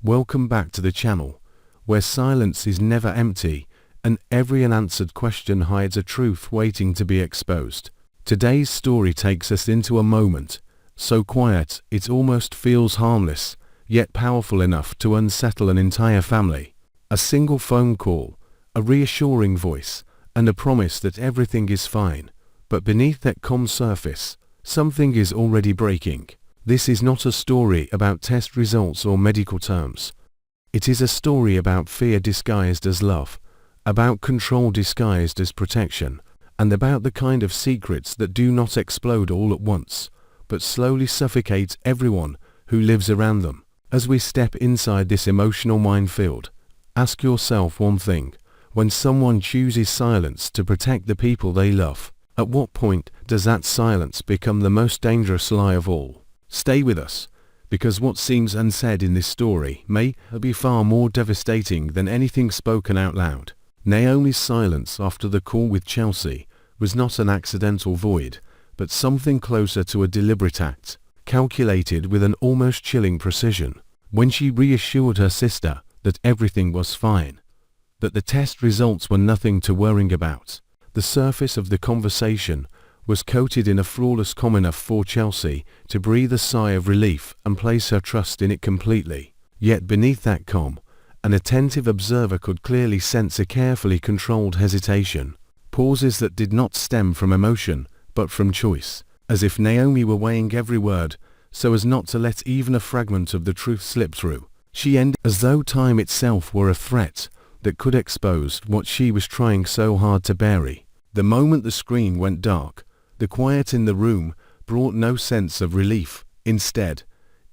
Welcome back to the channel, where silence is never empty and every unanswered question hides a truth waiting to be exposed. Today's story takes us into a moment, so quiet it almost feels harmless, yet powerful enough to unsettle an entire family. A single phone call, a reassuring voice, and a promise that everything is fine. But beneath that calm surface, something is already breaking. This is not a story about test results or medical terms. It is a story about fear disguised as love, about control disguised as protection, and about the kind of secrets that do not explode all at once, but slowly suffocate everyone who lives around them. As we step inside this emotional minefield, ask yourself one thing: when someone chooses silence to protect the people they love, at what point does that silence become the most dangerous lie of all? Stay with us, because what seems unsaid in this story may be far more devastating than anything spoken out loud. Naomi's silence after the call with Chelsea was not an accidental void, but something closer to a deliberate act, calculated with an almost chilling precision. When she reassured her sister that everything was fine, that the test results were nothing to worry about, the surface of the conversation was coated in a flawless calm enough for Chelsea to breathe a sigh of relief and place her trust in it completely. Yet beneath that calm, an attentive observer could clearly sense a carefully controlled hesitation, pauses that did not stem from emotion but from choice, as if Naomi were weighing every word so as not to let even a fragment of the truth slip through. She ended as though time itself were a threat that could expose what she was trying so hard to bury. The moment the screen went dark, the quiet in the room brought no sense of relief. Instead,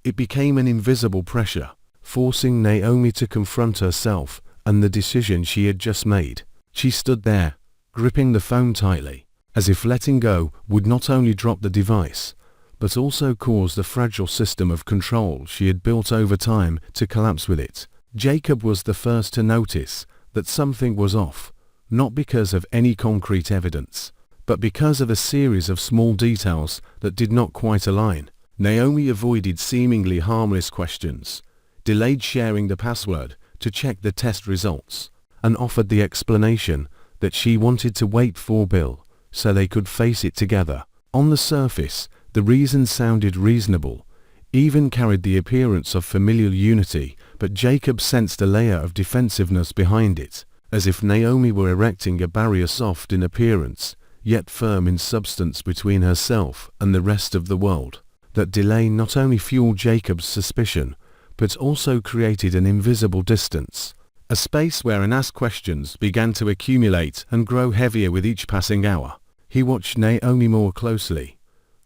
it became an invisible pressure, forcing Naomi to confront herself and the decision she had just made. She stood there, gripping the phone tightly, as if letting go would not only drop the device, but also cause the fragile system of control she had built over time to collapse with it. Jacob was the first to notice that something was off, not because of any concrete evidence, but because of a series of small details that did not quite align. Naomi avoided seemingly harmless questions, delayed sharing the password to check the test results, and offered the explanation that she wanted to wait for Bill so they could face it together. On the surface, the reason sounded reasonable, even carried the appearance of familial unity, but Jacob sensed a layer of defensiveness behind it, as if Naomi were erecting a barrier soft in appearance, yet firm in substance between herself and the rest of the world. That delay not only fueled Jacob's suspicion, but also created an invisible distance, a space where unasked questions began to accumulate and grow heavier with each passing hour. He watched Naomi more closely,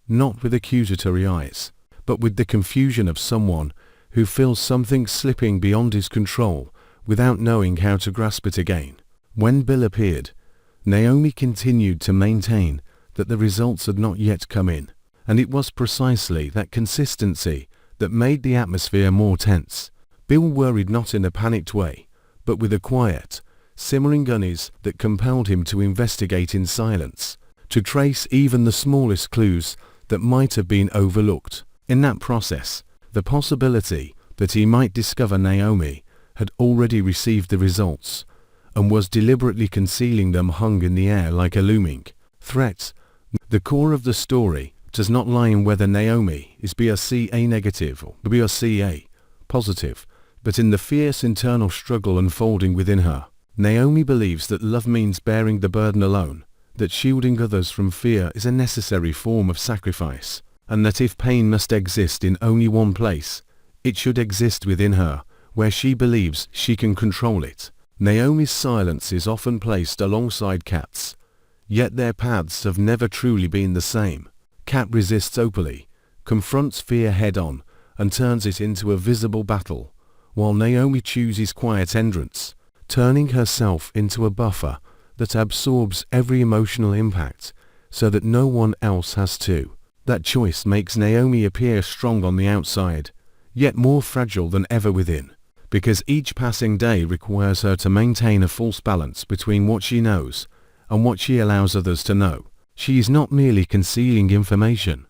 not with accusatory eyes, but with the confusion of someone who feels something slipping beyond his control without knowing how to grasp it again. When Bill appeared, Naomi continued to maintain that the results had not yet come in, and it was precisely that consistency that made the atmosphere more tense. Bill worried not in a panicked way, but with a quiet, simmering unease that compelled him to investigate in silence, to trace even the smallest clues that might have been overlooked. In that process, the possibility that he might discover Naomi had already received the results and was deliberately concealing them hung in the air like a looming threat. The core of the story does not lie in whether Naomi is BRCA negative or BRCA positive, but in the fierce internal struggle unfolding within her. Naomi believes that love means bearing the burden alone, that shielding others from fear is a necessary form of sacrifice, and that if pain must exist in only one place, it should exist within her, where she believes she can control it. Naomi's silence is often placed alongside Kat's, yet their paths have never truly been the same. Kat resists openly, confronts fear head-on, and turns it into a visible battle, while Naomi chooses quiet entrance, turning herself into a buffer that absorbs every emotional impact so that no one else has to. That choice makes Naomi appear strong on the outside, yet more fragile than ever within, because each passing day requires her to maintain a false balance between what she knows and what she allows others to know. She is not merely concealing information,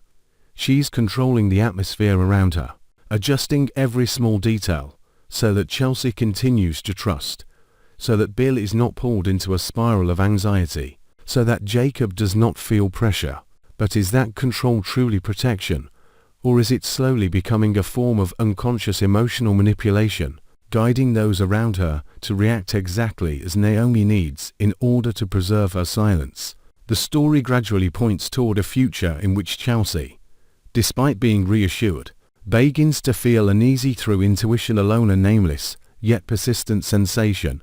she's controlling the atmosphere around her, adjusting every small detail, so that Chelsea continues to trust, so that Bill is not pulled into a spiral of anxiety, so that Jacob does not feel pressure. But is that control truly protection, or is it slowly becoming a form of unconscious emotional manipulation, guiding those around her to react exactly as Naomi needs in order to preserve her silence? The story gradually points toward a future in which Chelsea, despite being reassured, begins to feel uneasy through intuition alone, a nameless, yet persistent sensation,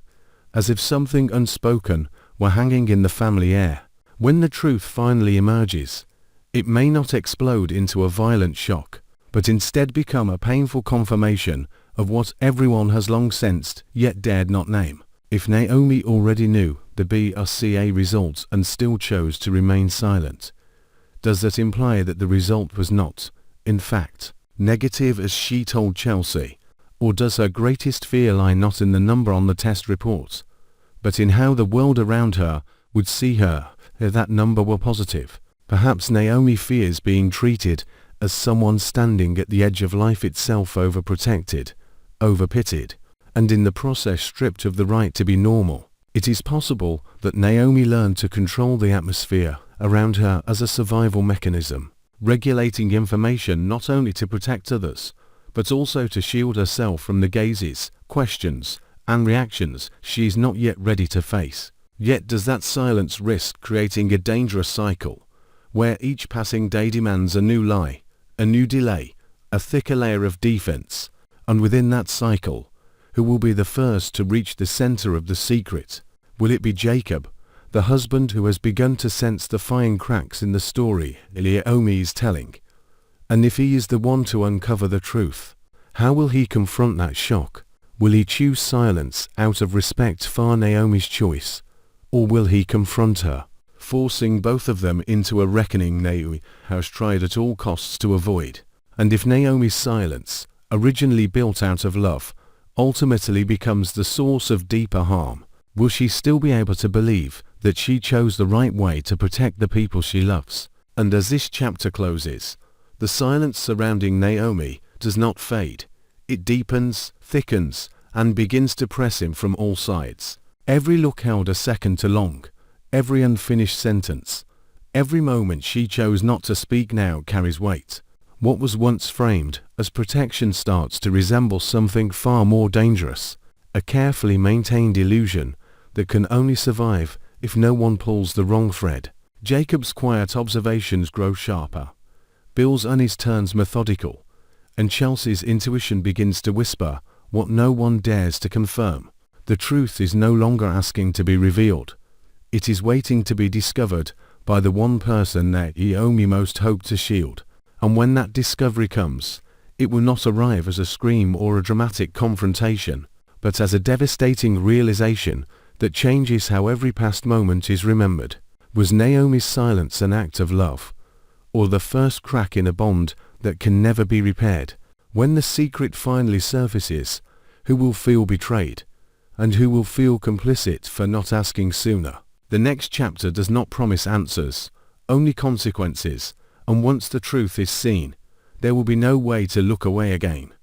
as if something unspoken were hanging in the family air. When the truth finally emerges, it may not explode into a violent shock, but instead become a painful confirmation of what everyone has long sensed yet dared not name. If Naomi already knew the BRCA results and still chose to remain silent, does that imply that the result was not, in fact, negative as she told Chelsea? Or does her greatest fear lie not in the number on the test report, but in how the world around her would see her if that number were positive? Perhaps Naomi fears being treated as someone standing at the edge of life itself, overprotected, overpitied, and in the process stripped of the right to be normal. It is possible that Naomi learned to control the atmosphere around her as a survival mechanism, regulating information not only to protect others, but also to shield herself from the gazes, questions, and reactions she is not yet ready to face. Yet does that silence risk creating a dangerous cycle, where each passing day demands a new lie, a new delay, a thicker layer of defense, and within that cycle, who will be the first to reach the center of the secret? Will it be Jacob, the husband who has begun to sense the fine cracks in the story Naomi is telling? And if he is the one to uncover the truth, how will he confront that shock? Will he choose silence out of respect for Naomi's choice, or will he confront her, forcing both of them into a reckoning Naomi has tried at all costs to avoid? And if Naomi's silence, originally built out of love, ultimately becomes the source of deeper harm, will she still be able to believe that she chose the right way to protect the people she loves? And as this chapter closes, the silence surrounding Naomi does not fade. It deepens, thickens, and begins to press him from all sides. Every look held a second too long, every unfinished sentence, every moment she chose not to speak now carries weight. What was once framed as protection starts to resemble something far more dangerous, a carefully maintained illusion that can only survive if no one pulls the wrong thread. Jacob's quiet observations grow sharper, Bill's unease turns methodical, and Chelsea's intuition begins to whisper what no one dares to confirm. The truth is no longer asking to be revealed. It is waiting to be discovered by the one person that Naomi most hoped to shield. And when that discovery comes, it will not arrive as a scream or a dramatic confrontation, but as a devastating realization that changes how every past moment is remembered. Was Naomi's silence an act of love, or the first crack in a bond that can never be repaired? When the secret finally surfaces, who will feel betrayed, and who will feel complicit for not asking sooner? The next chapter does not promise answers, only consequences, and once the truth is seen, there will be no way to look away again.